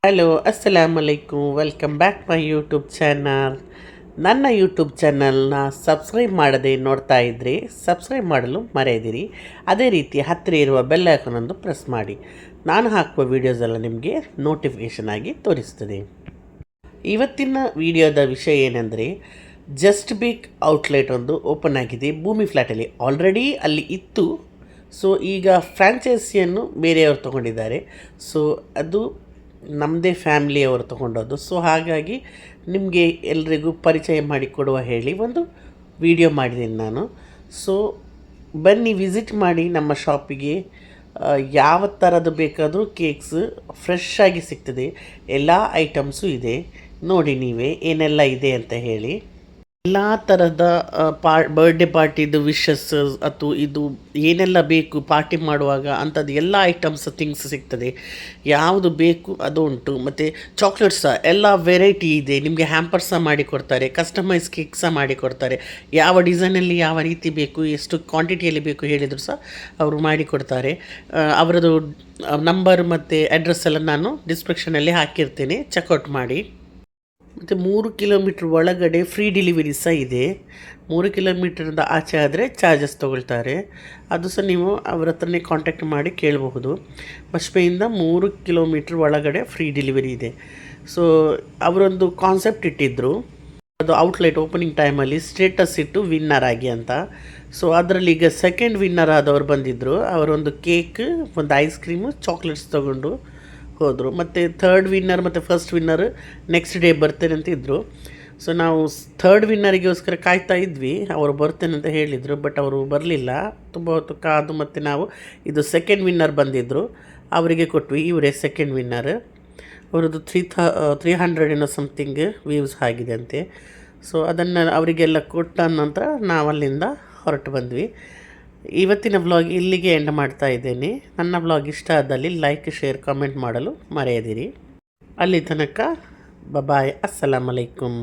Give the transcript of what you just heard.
Hello ಅಸ್ಸಲಾಮಲೈಕುಮ್, welcome back my YouTube channel. ನನ್ನ YouTube ಚಾನಲ್ನ ಸಬ್ಸ್ಕ್ರೈಬ್ ಮಾಡದೆ ನೋಡ್ತಾ ಇದ್ದರೆ ಸಬ್ಸ್ಕ್ರೈಬ್ ಮಾಡಲು ಮರೆಯದಿರಿ. ಅದೇ ರೀತಿ ಹತ್ತಿರ ಇರುವ ಬೆಲ್ ಐಕಾನನ್ನು ಪ್ರೆಸ್ ಮಾಡಿ. ನಾನು ಹಾಕುವ ವೀಡಿಯೋಸ್ ಎಲ್ಲ ನಿಮಗೆ ನೋಟಿಫಿಕೇಷನ್ ಆಗಿ ತೋರಿಸ್ತದೆ. ಇವತ್ತಿನ ವಿಡಿಯೋದ ವಿಷಯ ಏನೆಂದರೆ, ಜಸ್ಟ್ ಬೇಕ್ ಔಟ್ಲೆಟ್ ಒಂದು ಓಪನ್ ಆಗಿದೆ ಭೂಮಿ ಫ್ಲ್ಯಾಟಲ್ಲಿ. ಆಲ್ರೆಡಿ ಅಲ್ಲಿ ಇತ್ತು, ಸೊ ಈಗ ಫ್ರಾಂಚೈಸಿಯನ್ನು ಬೇರೆಯವರು ತೊಗೊಂಡಿದ್ದಾರೆ. ಸೊ ಅದು ನಮ್ಮದೇ ಫ್ಯಾಮ್ಲಿಯವರು ತೊಗೊಂಡದ್ದು. ಸೊ ಹಾಗಾಗಿ ನಿಮಗೆ ಎಲ್ರಿಗೂ ಪರಿಚಯ ಮಾಡಿಕೊಡುವ ಹೇಳಿ ಒಂದು ವಿಡಿಯೋ ಮಾಡಿದ್ದೀನಿ ನಾನು. ಸೊ ಬನ್ನಿ, ವಿಸಿಟ್ ಮಾಡಿ ನಮ್ಮ ಶಾಪಿಗೆ. ಯಾವ ಥರದ್ದು ಬೇಕಾದರೂ ಕೇಕ್ಸ್ ಫ್ರೆಶ್ ಆಗಿ ಸಿಗ್ತದೆ. ಎಲ್ಲ ಐಟಮ್ಸು ಇದೆ, ನೋಡಿ ನೀವೇ ಏನೆಲ್ಲ ಇದೆ ಅಂತ ಹೇಳಿ. ಎಲ್ಲ ಥರದ ಬರ್ಡೇ ಪಾರ್ಟಿದು ವಿಶಸ್ ಅಥವಾ ಇದು ಏನೆಲ್ಲ ಬೇಕು ಪಾರ್ಟಿ ಮಾಡುವಾಗ ಅಂಥದ್ದು ಎಲ್ಲ ಐಟಮ್ಸ್ ಥಿಂಗ್ಸ್ ಸಿಗ್ತದೆ. ಯಾವುದು ಬೇಕು ಅದು ಉಂಟು. ಮತ್ತು ಚಾಕ್ಲೇಟ್ಸ್ ಸಹ ಎಲ್ಲ ವೆರೈಟಿ ಇದೆ. ನಿಮಗೆ ಹ್ಯಾಂಪರ್ಸ್ ಸಹ ಮಾಡಿಕೊಡ್ತಾರೆ, ಕಸ್ಟಮೈಸ್ ಕೇಕ್ ಸಹ ಮಾಡಿಕೊಡ್ತಾರೆ. ಯಾವ ಡಿಸೈನಲ್ಲಿ ಯಾವ ರೀತಿ ಬೇಕು, ಎಷ್ಟು ಕ್ವಾಂಟಿಟಿಯಲ್ಲಿ ಬೇಕು ಹೇಳಿದರೂ ಸಹ ಅವರು ಮಾಡಿಕೊಡ್ತಾರೆ. ಅವರದ್ದು ನಂಬರ್ ಮತ್ತು ಅಡ್ರೆಸ್ ಎಲ್ಲ ನಾನು ಡಿಸ್ಕ್ರಿಪ್ಷನಲ್ಲಿ ಹಾಕಿರ್ತೇನೆ, ಚೆಕ್ಔಟ್ ಮಾಡಿ. ಮತ್ತು 3 ಕಿಲೋಮೀಟ್ರ್ ಒಳಗಡೆ ಫ್ರೀ ಡೆಲಿವರಿ ಸಹ ಇದೆ. 3 ಕಿಲೋಮೀಟ್ರಿಂದ ಆಚೆ ಆದರೆ ಚಾರ್ಜಸ್ ತೊಗೊಳ್ತಾರೆ. ಅದು ಸಹ ನೀವು ಅವ್ರ ಹತ್ರನೇ ಕಾಂಟ್ಯಾಕ್ಟ್ ಮಾಡಿ ಕೇಳಬಹುದು. ಬಸ್ಪೆಯಿಂದ 3 ಕಿಲೋಮೀಟ್ರ್ ಒಳಗಡೆ ಫ್ರೀ ಡೆಲಿವರಿ ಇದೆ. ಸೊ ಅವರೊಂದು ಕಾನ್ಸೆಪ್ಟ್ ಇಟ್ಟಿದ್ದರು, ಅದು ಔಟ್ಲೆಟ್ ಓಪನಿಂಗ್ ಟೈಮಲ್ಲಿ ಸ್ಟೇಟಸ್ ಇಟ್ಟು ವಿನ್ನರ್ ಆಗಿ ಅಂತ. ಸೊ ಅದರಲ್ಲಿ ಈಗ ಸೆಕೆಂಡ್ ವಿನ್ನರ್ ಆದವರು ಬಂದಿದ್ದರು. ಅವರೊಂದು ಕೇಕ್, ಒಂದು ಐಸ್ ಕ್ರೀಮು, ಚಾಕ್ಲೇಟ್ಸ್ ತೊಗೊಂಡು ಹೋದರು. ಮತ್ತು ಥರ್ಡ್ ವಿನ್ನರ್ ಮತ್ತು ಫಸ್ಟ್ ವಿನ್ನರ್ ನೆಕ್ಸ್ಟ್ ಡೇ ಬರ್ತೇನೆ ಅಂತ ಇದ್ದರು. ಸೊ ನಾವು ಥರ್ಡ್ ವಿನ್ನರಿಗೋಸ್ಕರ ಕಾಯ್ತಾ ಇದ್ವಿ. ಅವರು ಬರ್ತೇನೆ ಅಂತ ಹೇಳಿದರು, ಬಟ್ ಅವರು ಬರಲಿಲ್ಲ. ತುಂಬ ಹೊತ್ತು ಕಾದು ಮತ್ತು ನಾವು ಇದು ಸೆಕೆಂಡ್ ವಿನ್ನರ್ ಬಂದಿದ್ದರು, ಅವರಿಗೆ ಕೊಟ್ವಿ. ಇವರೇ ಸೆಕೆಂಡ್ ವಿನ್ನರ್. ಅವರದ್ದು 300 ಏನೋ ಸಮಥಿಂಗ್ ವ್ಯೂಸ್ ಆಗಿದೆ ಅಂತೆ. ಸೊ ಅದನ್ನು ಅವರಿಗೆಲ್ಲ ಕೊಟ್ಟ ನಂತರ ನಾವು ಅಲ್ಲಿಂದ ಹೊರಟು ಬಂದ್ವಿ. ಇವತ್ತಿನ ವ್ಲಾಗ್ ಇಲ್ಲಿಗೆ ಎಂಡ್ ಮಾಡ್ತಾ ಇದ್ದೇನೆ. ನನ್ನ ವ್ಲಾಗ್ ಇಷ್ಟ ಆದಲ್ಲಿ ಲೈಕ್, ಶೇರ್, ಕಾಮೆಂಟ್ ಮಾಡಲು ಮರೆಯದಿರಿ. ಅಲ್ಲಿ ತನಕ ಬಾಯ್, ಅಸ್ಸಲಾಮಲೈಕುಮ್.